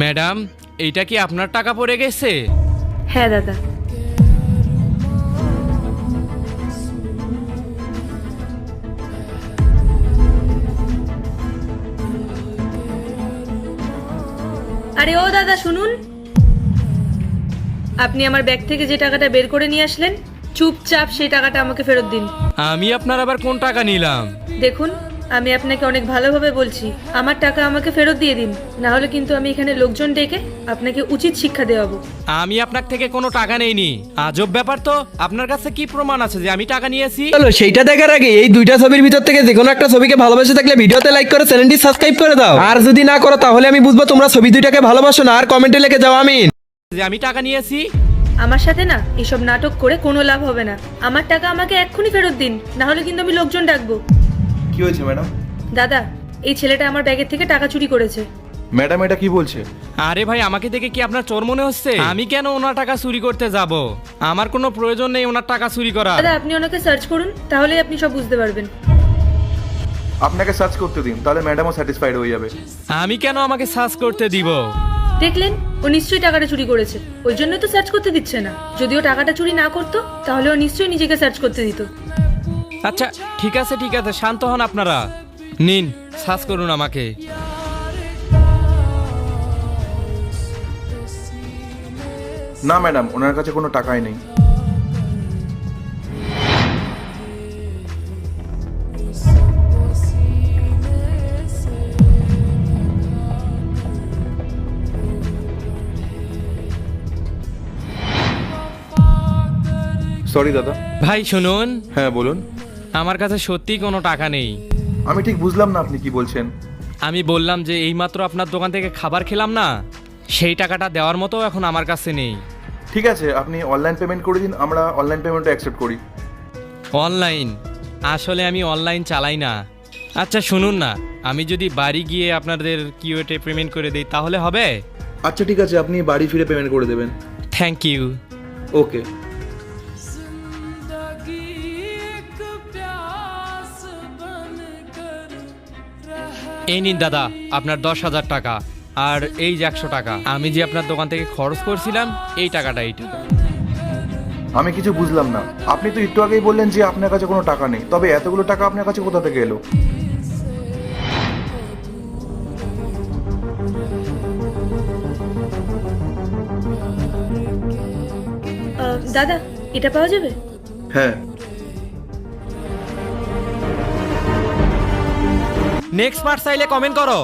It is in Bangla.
ম্যাডাম, এইটা কি আপনার টাকা পড়ে গেছে? হ্যাঁ দাদা। আরে ও দাদা শুনুন, আপনি আমার ব্যাগ থেকে যে টাকাটা বের করে নিয়ে আসলেন, চুপচাপ সেই টাকাটা আমাকে ফেরত দিন। আমি আপনার আবার কোন টাকা নিলাম? দেখুন, আমি আপনাকে অনেক ভালোভাবে বলছি, আমার টাকা আমাকে ফেরত দিয়ে দিন, না হলে কিন্তু আমি এখানে লোকজন ডেকে আপনাকে উচিত শিক্ষা দেওয়াবো। আমি আপনার থেকে কোনো টাকা নেইনি। আজব ব্যাপার তো, আপনার কাছে কি প্রমাণ আছে যে আমি টাকা নিয়েছি? চলো সেইটা দেখার আগে এই দুইটা ছবির ভিতর থেকে যে কোনো একটা ছবিকে ভালোবেসে থাকলে ভিডিওতে লাইক করে চ্যানেলটি সাবস্ক্রাইব করে দাও। আর যদি না করো তাহলে আমি বুঝবো তোমরা ছবি দুইটাকে ভালোবাসো না। আর কমেন্টে লিখে যাও আমিন। যে আমি টাকা নিয়েছি? আমার সাথে না এসব নাটক করে কোনো লাভ হবে না। আমার টাকা আমাকে এক্ষুনি ফেরত দিন, না হলে কিন্তু আমি লোকজন ডাকবো। কি হয়েছে ম্যাডাম? দাদা, এই ছেলেটা আমার ব্যাগের থেকে টাকা চুরি করেছে। ম্যাডাম এটা কি বলছে? আরে ভাই, আমাকে দেখে কি আপনার চোর মনে হচ্ছে? আমি কেন ওনার টাকা চুরি করতে যাব? আমার কোনো প্রয়োজন নেই ওনার টাকা চুরি করার। দাদা, আপনি ওনাকে সার্চ করুন, তাহলেই আপনি সব বুঝতে পারবেন। আপনাকে সার্চ করতে দিন, তাহলে ম্যাডামও স্যাটিসফাইড হয়ে যাবে। আমি কেন আমাকে সার্চ করতে দিব? দেখলেন, ও নিশ্চয়ই টাকাটা চুরি করেছে, ওই জন্য তো সার্চ করতে দিচ্ছে না। যদিও টাকাটা চুরি না করতো তাহলে ও নিশ্চয়ই নিজেকে সার্চ করতে দিত। আচ্ছা ঠিক আছে, শান্ত হন আপনারা। নিন, সার্চ করুন আমাকে। না ম্যাডাম, ওনার কাছে কোনো টাকাই নেই। সরি দাদা। ভাই শুনুন, হ্যাঁ বলুন। আমার কাছে সত্যিই কোনো টাকা নেই। আমি ঠিক বুঝলাম না আপনি কি বলছেন। আমি বললাম যে এইমাত্র আপনার দোকান থেকে খাবার খেলাম না, সেই টাকাটা দেওয়ার মতো এখন আমার কাছে নেই। ঠিক আছে, আপনি অনলাইন পেমেন্ট করে দিন, আমরা অনলাইন পেমেন্টটা অ্যাকসেপ্ট করি। অনলাইন? আসলে আমি অনলাইন চালাই না। আচ্ছা শুনুন না, আমি যদি বাড়ি গিয়ে আপনাদের কিউএতে পেমেন্ট করে দিই তাহলে হবে? আচ্ছা ঠিক আছে, আপনি বাড়ি ফিরে পেমেন্ট করে দেবেন। Thank you. ওকে। এই নিন দাদা আপনার 10,000 টাকা, আর এই যে 100 টাকা আমি যে আপনার দোকান থেকে খরচ করছিলাম, এই টাকাটা এইটা। আমি কিছু বুঝলাম না, আপনি তো একটু আগেই বললেন যে আপনার কাছে কোনো টাকা নেই, তবে এতগুলো টাকা আপনার কাছে কোথা থেকে এলো? দাদা, এটা পাওয়া যাবে? হ্যাঁ। নেক্সট পার্ট চাইলে কমেন্ট করো।